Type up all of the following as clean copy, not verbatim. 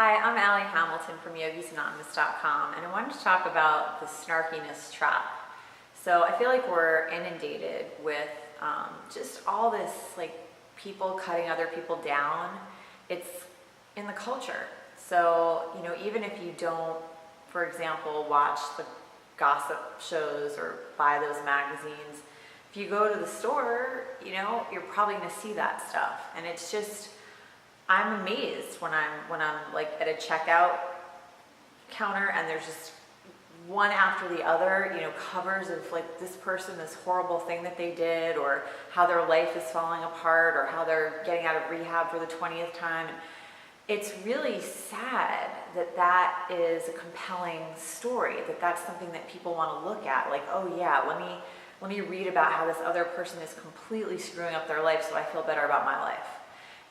Hi, I'm Allie Hamilton from yogisanonymous.com, and I wanted to talk about the snarkiness trap. So I feel like we're inundated with just all this, like, people cutting other people down. It's in the culture. So, even if you don't, for example, watch the gossip shows or buy those magazines, if you go to the store, you're probably going to see that stuff. And it's just, I'm amazed when I'm like at a checkout counter and there's just one after the other, covers of like this person, this horrible thing that they did, or how their life is falling apart, or how they're getting out of rehab for the 20th time. And it's really sad that that is a compelling story, that that's something that people want to look at. Like, oh yeah, let me read about how this other person is completely screwing up their life so I feel better about my life.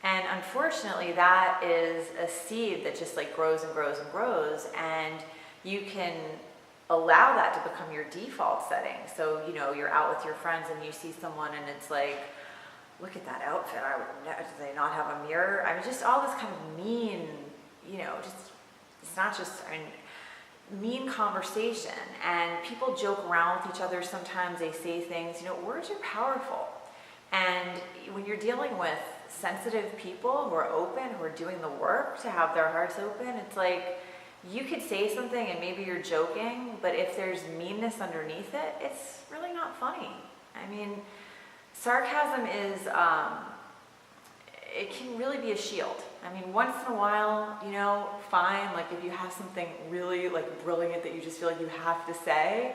And unfortunately, that is a seed that just like grows and grows and grows, and you can allow that to become your default setting. So, you're out with your friends and you see someone and it's like, look at that outfit, do they not have a mirror? I mean, just all this kind of mean, it's not just, mean conversation. And people joke around with each other. Sometimes they say things, words are powerful. And when you're dealing with sensitive people who are open, who are doing the work to have their hearts open, it's like you could say something and maybe you're joking, but if there's meanness underneath it, it's really not funny. Sarcasm is, it can really be a shield. Once in a while, fine, like if you have something really like brilliant that you just feel like you have to say,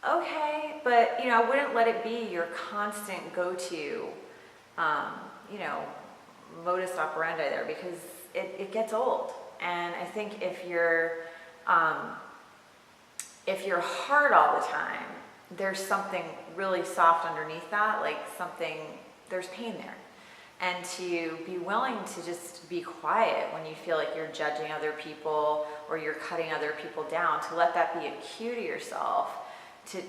okay, but I wouldn't let it be your constant go-to, modus operandi there, because it gets old. And I think if you're hard all the time, there's something really soft underneath that, like there's pain there. And to be willing to just be quiet when you feel like you're judging other people or you're cutting other people down, to let that be a cue to yourself to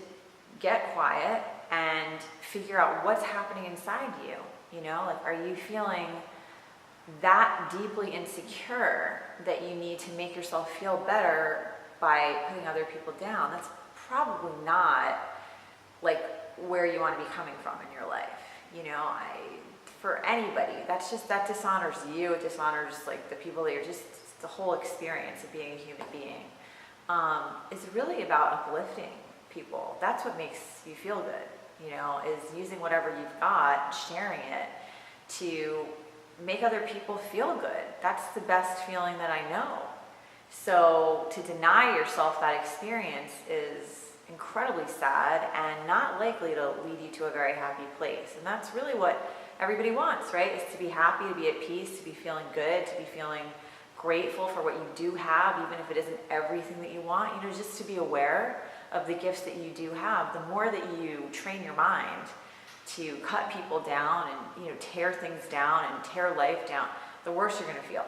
get quiet and figure out what's happening inside you. Are you feeling that deeply insecure that you need to make yourself feel better by putting other people down? That's probably not like where you want to be coming from in your life. For anybody, that dishonors you. It dishonors like the people that you're just, the whole experience of being a human being. It's really about uplifting people. That's what makes you feel good, is using whatever you've got, sharing it to make other people feel good. That's the best feeling that I know. So to deny yourself that experience is incredibly sad and not likely to lead you to a very happy place. And that's really what everybody wants, right? Is to be happy, to be at peace, to be feeling good, to be feeling grateful for what you do have, even if it isn't everything that you want, just to be aware of the gifts that you do have. The more that you train your mind to cut people down and tear things down and tear life down, the worse you're going to feel.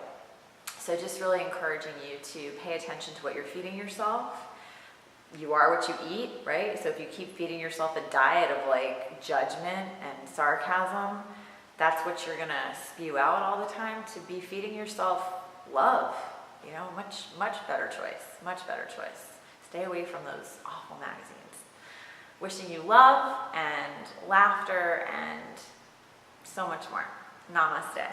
So just really encouraging you to pay attention to what you're feeding yourself. You are what you eat, right? So if you keep feeding yourself a diet of like judgment and sarcasm, that's what you're going to spew out all the time. To be feeding yourself love, much better choice, much better choice. Stay away from those awful magazines. Wishing you love and laughter and so much more. Namaste.